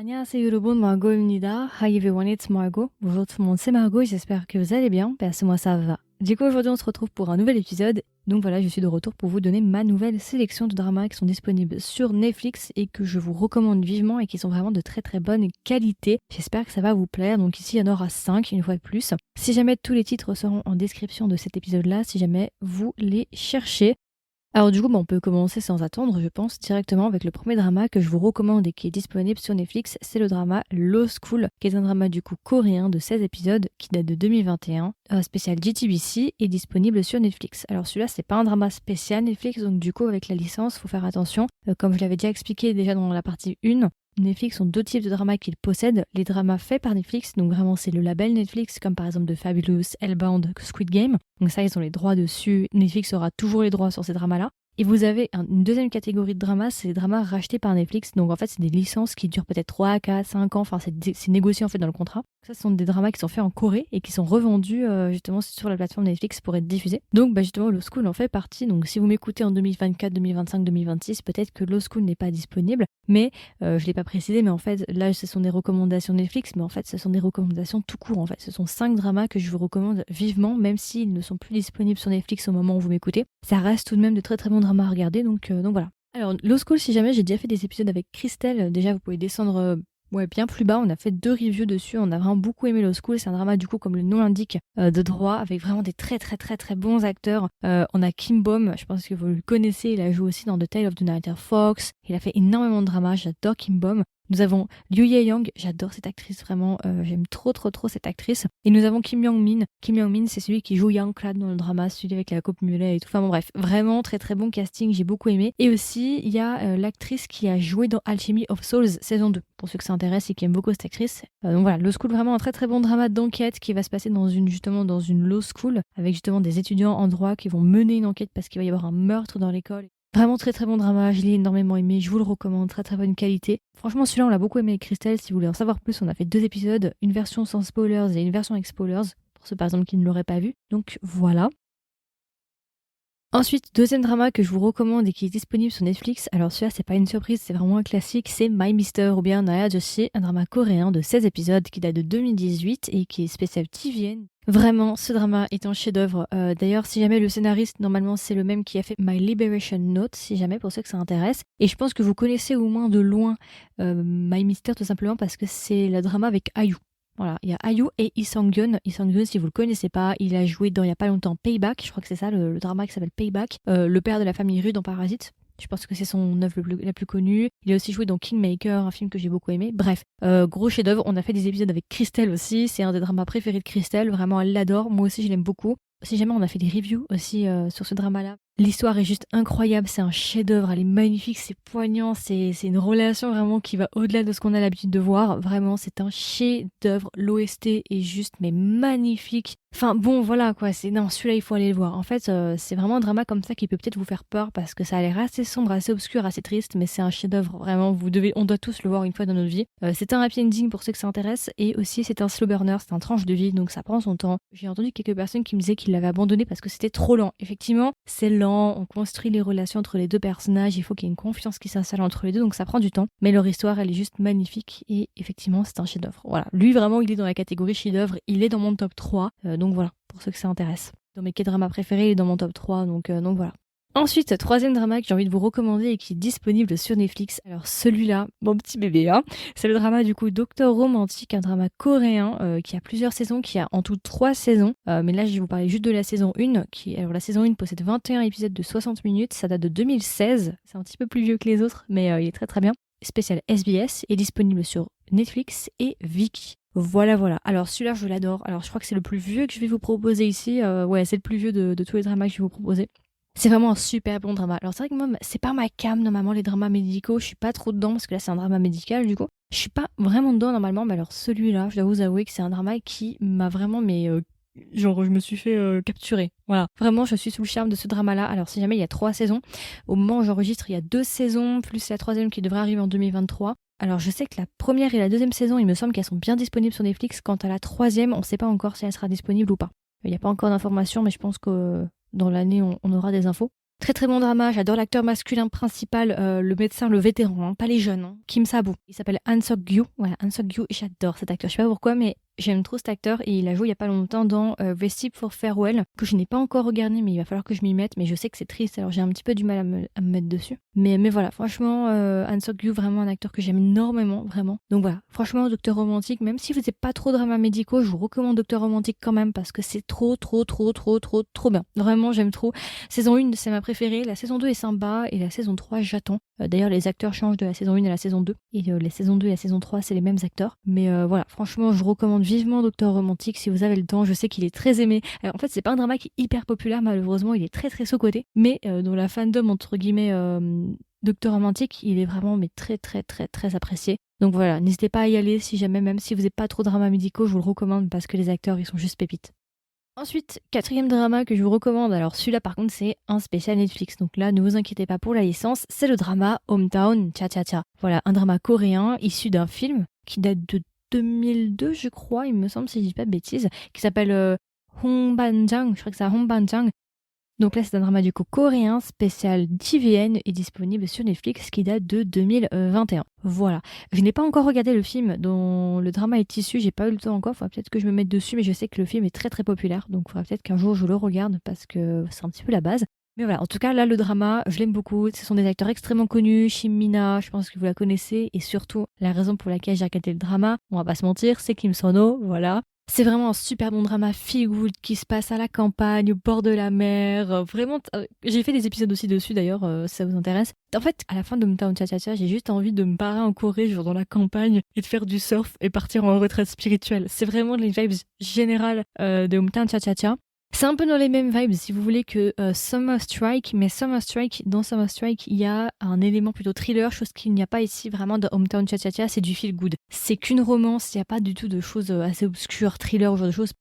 안녕하세요 여러분, Margot입니다. Hi everyone, it's Margot. Bonjour tout le monde, c'est Margot, j'espère que vous allez bien. Parce que moi ça va. Du coup aujourd'hui on se retrouve pour un nouvel épisode. Donc voilà, je suis de retour pour vous donner ma nouvelle sélection de dramas qui sont disponibles sur Netflix et que je vous recommande vivement et qui sont vraiment de très très bonne qualité. J'espère que ça va vous plaire. Donc ici il y en aura 5 une fois de plus. Si jamais tous les titres seront en description de cet épisode là, si jamais vous les cherchez. Alors du coup, on peut commencer sans attendre, je pense, directement avec le premier drama que je vous recommande et qui est disponible sur Netflix. C'est le drama Law School, qui est un drama du coup coréen de 16 épisodes qui date de 2021, spécial JTBC, et disponible sur Netflix. Alors celui-là, c'est pas un drama spécial Netflix, donc du coup avec la licence, faut faire attention. Comme je l'avais déjà expliqué déjà dans la partie 1, Netflix ont deux types de dramas qu'ils possèdent. Les dramas faits par Netflix, donc vraiment c'est le label Netflix, comme par exemple The Fabulous, Hellbound, Squid Game. Donc ça, ils ont les droits dessus. Netflix aura toujours les droits sur ces dramas-là. Et vous avez une deuxième catégorie de dramas, c'est les dramas rachetés par Netflix. Donc en fait, c'est des licences qui durent peut-être 3, 4, 5 ans. Enfin, c'est négocié en fait dans le contrat. Ça, ce sont des dramas qui sont faits en Corée et qui sont revendus justement sur la plateforme Netflix pour être diffusés. Donc justement, Law School en fait partie. Donc si vous m'écoutez en 2024, 2025, 2026, peut-être que Law School n'est pas disponible. Mais je ne l'ai pas précisé, mais en fait, là, ce sont des recommandations Netflix. Mais en fait, ce sont des recommandations tout court. En fait, ce sont 5 dramas que je vous recommande vivement, même s'ils ne sont plus disponibles sur Netflix au moment où vous m'écoutez. Ça reste tout de même de très très bons dramas à regarder. Donc voilà. Alors, Law School, si jamais j'ai déjà fait des épisodes avec Christelle, déjà vous pouvez descendre bien plus bas. On a fait 2 reviews dessus. On a vraiment beaucoup aimé Law School. C'est un drama, du coup, comme le nom l'indique, de droit, avec vraiment des très très très très bons acteurs. On a Kim Bom, je pense que vous le connaissez. Il a joué aussi dans The Tale of the Night Fox. Il a fait énormément de dramas. J'adore Kim Bom. Nous avons Liu Ye-young, j'adore cette actrice, vraiment, j'aime trop cette actrice. Et nous avons Kim Young-min. Kim Young-min, c'est celui qui joue Young Clad dans le drama, celui avec la coupe mulet et tout. Enfin bon bref, vraiment très très bon casting, j'ai beaucoup aimé. Et aussi, il y a l'actrice qui a joué dans Alchemy of Souls saison 2, pour ceux que ça intéresse et qui aiment beaucoup cette actrice. Donc voilà, Law School, vraiment un très très bon drama d'enquête qui va se passer justement dans une law school, avec justement des étudiants en droit qui vont mener une enquête parce qu'il va y avoir un meurtre dans l'école. Vraiment très très bon drama, je l'ai énormément aimé, je vous le recommande, très très bonne qualité. Franchement celui-là on l'a beaucoup aimé avec Christelle, si vous voulez en savoir plus on a fait 2 épisodes, une version sans spoilers et une version avec spoilers, pour ceux par exemple qui ne l'auraient pas vu, donc voilà. Ensuite, deuxième drama que je vous recommande et qui est disponible sur Netflix, alors celui-là c'est pas une surprise, c'est vraiment un classique, c'est My Mister ou bien Naya Joshi, un drama coréen de 16 épisodes qui date de 2018 et qui est spécial TVN. Vraiment, ce drama est un chef-d'œuvre. D'ailleurs, si jamais le scénariste, normalement, c'est le même qui a fait My Liberation Note, si jamais, pour ceux que ça intéresse. Et je pense que vous connaissez au moins de loin My Mister, tout simplement parce que c'est le drama avec IU. Voilà, il y a IU et Lee Sang-geun. Lee Sang-geun, si vous le connaissez pas, il a joué dans il y a pas longtemps Payback, je crois que c'est ça, le drama qui s'appelle Payback. Le père de la famille Rue dans Parasite. Je pense que c'est son œuvre la plus connue. Il a aussi joué dans Kingmaker, un film que j'ai beaucoup aimé. Bref, gros chef-d'œuvre. On a fait des épisodes avec Christelle aussi. C'est un des dramas préférés de Christelle. Vraiment, elle l'adore. Moi aussi, je l'aime beaucoup. Si jamais on a fait des reviews aussi sur ce drama-là. L'histoire est juste incroyable, c'est un chef-d'œuvre, elle est magnifique, c'est poignant, c'est une relation vraiment qui va au-delà de ce qu'on a l'habitude de voir. Vraiment, c'est un chef-d'œuvre. L'OST est juste mais magnifique. Enfin bon, voilà quoi, celui-là il faut aller le voir. En fait, c'est vraiment un drama comme ça qui peut peut-être vous faire peur parce que ça a l'air assez sombre, assez obscur, assez triste, mais c'est un chef-d'œuvre. Vraiment, on doit tous le voir une fois dans notre vie. C'est un happy ending pour ceux que ça intéresse et aussi c'est un slow burner, c'est un tranche de vie, donc ça prend son temps. J'ai entendu quelques personnes qui me disaient qu'ils l'avaient abandonné parce que c'était trop lent. Effectivement, c'est lent. On construit les relations entre les deux personnages, il faut qu'il y ait une confiance qui s'installe entre les deux, donc ça prend du temps. Mais leur histoire, elle est juste magnifique et effectivement, c'est un chef-d'œuvre. Voilà, lui vraiment, il est dans la catégorie chef-d'œuvre, il est dans mon top 3, donc voilà, pour ceux que ça intéresse. Dans mes K-dramas préférés, il est dans mon top 3, donc voilà. Ensuite, troisième drama que j'ai envie de vous recommander et qui est disponible sur Netflix. Alors celui-là, mon petit bébé, hein, c'est le drama du coup Docteur Romantique, un drama coréen qui a plusieurs saisons, qui a en tout 3 saisons. Mais là, je vais vous parler juste de la saison 1. Alors la saison 1 possède 21 épisodes de 60 minutes, ça date de 2016. C'est un petit peu plus vieux que les autres, mais il est très très bien. Spécial SBS, est disponible sur Netflix et Viki. Voilà. Alors celui-là, je l'adore. Alors je crois que c'est le plus vieux que je vais vous proposer ici. Ouais, c'est le plus vieux de tous les dramas que je vais vous proposer. C'est vraiment un super bon drama. Alors c'est vrai que moi, c'est pas ma came normalement les dramas médicaux, je suis pas trop dedans parce que là c'est un drama médical du coup. Je suis pas vraiment dedans normalement, mais alors celui-là, je dois vous avouer que c'est un drama qui m'a vraiment genre je me suis fait capturer. Voilà, vraiment je suis sous le charme de ce drama-là. Alors si jamais il y a 3 saisons, au moment où j'enregistre il y a 2 saisons plus la 3e qui devrait arriver en 2023. Alors je sais que la première et la 2e saison, il me semble qu'elles sont bien disponibles sur Netflix. Quant à la 3e, on sait pas encore si elle sera disponible ou pas. Il n'y a pas encore d'informations, mais je pense que dans l'année, on aura des infos. Très très bon drama, j'adore l'acteur masculin principal, le médecin, le vétéran, hein, pas les jeunes, hein, Kim Sa-boo. Il s'appelle Han Seok-gyu, voilà, Han Seok-gyu, j'adore cet acteur, je sais pas pourquoi, mais j'aime trop cet acteur et il a joué il y a pas longtemps dans Recipe for Farewell, que je n'ai pas encore regardé, mais il va falloir que je m'y mette, mais je sais que c'est triste, alors j'ai un petit peu du mal à me mettre dessus. Mais voilà, franchement, Han Seok-gyu, vraiment un acteur que j'aime énormément, vraiment. Donc voilà, franchement, Docteur Romantique, même si vous n'êtes pas trop dramas médicaux, je vous recommande Docteur Romantique quand même, parce que c'est trop bien. Vraiment, j'aime trop. Saison 1, c'est ma préférée, la saison 2 est sympa, et la saison 3, j'attends. D'ailleurs, les acteurs changent de la saison 1 à la saison 2, et les saisons 2 et la saison 3, c'est les mêmes acteurs. Mais voilà, franchement, je recommande vivement Docteur Romantique si vous avez le temps. Je sais qu'il est très aimé. Alors, en fait, c'est pas un drama qui est hyper populaire, malheureusement, il est très sous-coté. Mais dans la fandom, entre guillemets, Docteur Romantique, il est vraiment mais très apprécié. Donc voilà, n'hésitez pas à y aller si jamais, même si vous n'êtes pas trop drama médicaux, je vous le recommande parce que les acteurs, ils sont juste pépites. Ensuite, quatrième drama que je vous recommande, alors celui-là par contre c'est un spécial Netflix, donc là ne vous inquiétez pas pour la licence, c'est le drama Hometown Cha-Cha-Cha. Voilà, un drama coréen issu d'un film qui date de 2002 je crois, il me semble si je dis pas de bêtises, qui s'appelle Hongbanjang, je crois que c'est Hongbanjang. Donc là c'est un drama du coup coréen spécial TVN et disponible sur Netflix qui date de 2021. Voilà. Je n'ai pas encore regardé le film dont le drama est issu, j'ai pas eu le temps encore, faudra peut-être que je me mette dessus, mais je sais que le film est très populaire, donc faudra peut-être qu'un jour je le regarde parce que c'est un petit peu la base. Mais voilà, en tout cas là le drama, je l'aime beaucoup, ce sont des acteurs extrêmement connus, Shin Mina, je pense que vous la connaissez, et surtout la raison pour laquelle j'ai regardé le drama, on va pas se mentir, c'est Kim Sono, voilà. C'est vraiment un super bon drama feel good qui se passe à la campagne, au bord de la mer. Vraiment, j'ai fait des épisodes aussi dessus d'ailleurs, si ça vous intéresse. En fait, à la fin de Hometown Cha-Cha-Cha, j'ai juste envie de me barrer en Corée, genre dans la campagne, et de faire du surf et partir en retraite spirituelle. C'est vraiment les vibes générales de Hometown Cha-Cha-Cha. C'est un peu dans les mêmes vibes, si vous voulez, que Summer Strike, mais dans Summer Strike, il y a un élément plutôt thriller, chose qu'il n'y a pas ici vraiment dans Hometown Cha-Cha-Cha, c'est du feel good. C'est qu'une romance, il n'y a pas du tout de choses assez obscures, thriller, genre de choses.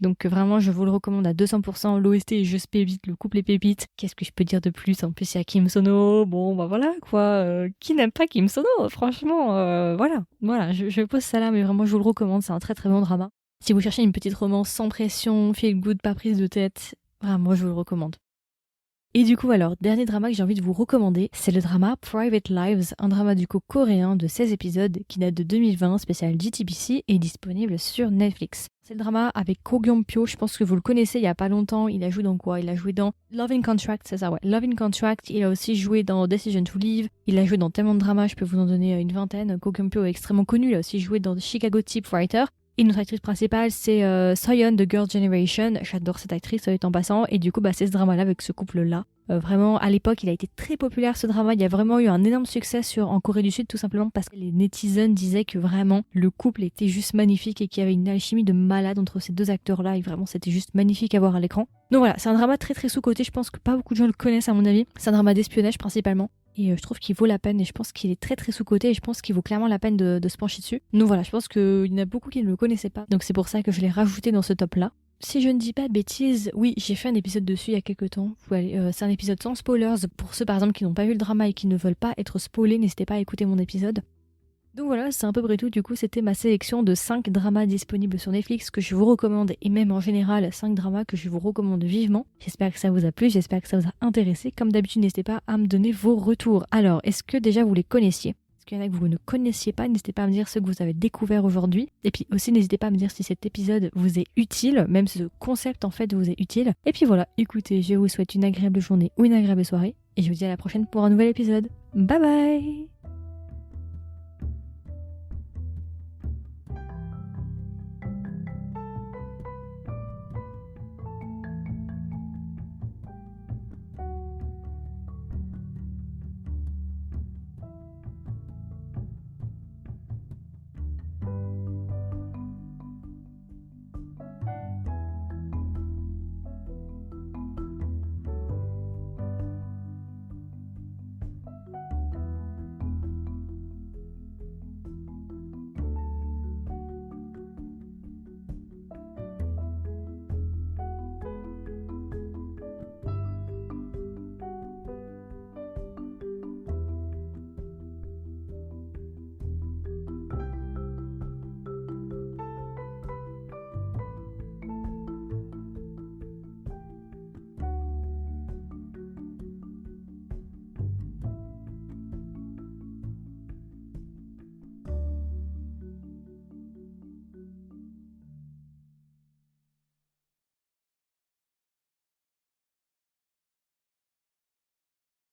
Donc vraiment, je vous le recommande à 200%. L'OST est juste pépite, le couple est pépite. Qu'est-ce que je peux dire de plus? En plus, il y a Kim Sono. Bon, bah voilà, quoi. Qui n'aime pas Kim Sono? Franchement, voilà. Je pose ça là, mais vraiment, je vous le recommande. C'est un très bon drama. Si vous cherchez une petite romance sans pression, feel good, pas prise de tête, vraiment, je vous le recommande. Et du coup, alors, dernier drama que j'ai envie de vous recommander, c'est le drama Private Lives, un drama du coup coréen de 16 épisodes qui date de 2020, spécial JTBC, et disponible sur Netflix. C'est le drama avec Ko Gyung-pyo, je pense que vous le connaissez il y a pas longtemps, il a joué dans quoi? Il a joué dans Love in Contract, c'est ça, ouais, Love in Contract, il a aussi joué dans Decision to Leave, il a joué dans tellement de dramas, je peux vous en donner une vingtaine. Ko Gyung-pyo est extrêmement connu, il a aussi joué dans Chicago Typewriter. Et notre actrice principale, c'est Soyeon de Girl Generation. J'adore cette actrice, en passant. Et du coup, c'est ce drama-là avec ce couple-là. Vraiment, à l'époque, il a été très populaire ce drama. Il y a vraiment eu un énorme succès en Corée du Sud, tout simplement parce que les netizens disaient que vraiment le couple était juste magnifique et qu'il y avait une alchimie de malade entre ces deux acteurs-là. Et vraiment, c'était juste magnifique à voir à l'écran. Donc voilà, c'est un drama très sous-coté. Je pense que pas beaucoup de gens le connaissent, à mon avis. C'est un drama d'espionnage principalement. Et je trouve qu'il vaut la peine et je pense qu'il est très sous-coté et je pense qu'il vaut clairement la peine de se pencher dessus. Donc voilà, je pense qu'il y en a beaucoup qui ne le connaissaient pas. Donc c'est pour ça que je l'ai rajouté dans ce top-là. Si je ne dis pas de bêtises, oui, j'ai fait un épisode dessus il y a quelques temps. C'est un épisode sans spoilers. Pour ceux par exemple qui n'ont pas vu le drama et qui ne veulent pas être spoilés, n'hésitez pas à écouter mon épisode. Donc voilà, c'est à peu près tout. Du coup, c'était ma sélection de 5 dramas disponibles sur Netflix que je vous recommande, et même en général 5 dramas que je vous recommande vivement. J'espère que ça vous a plu, j'espère que ça vous a intéressé. Comme d'habitude, n'hésitez pas à me donner vos retours. Alors, est-ce que déjà vous les connaissiez? Est-ce qu'il y en a que vous ne connaissiez pas? N'hésitez pas à me dire ce que vous avez découvert aujourd'hui. Et puis aussi, n'hésitez pas à me dire si cet épisode vous est utile, même si ce concept en fait vous est utile. Et puis voilà, écoutez, je vous souhaite une agréable journée ou une agréable soirée. Et je vous dis à la prochaine pour un nouvel épisode. Bye bye!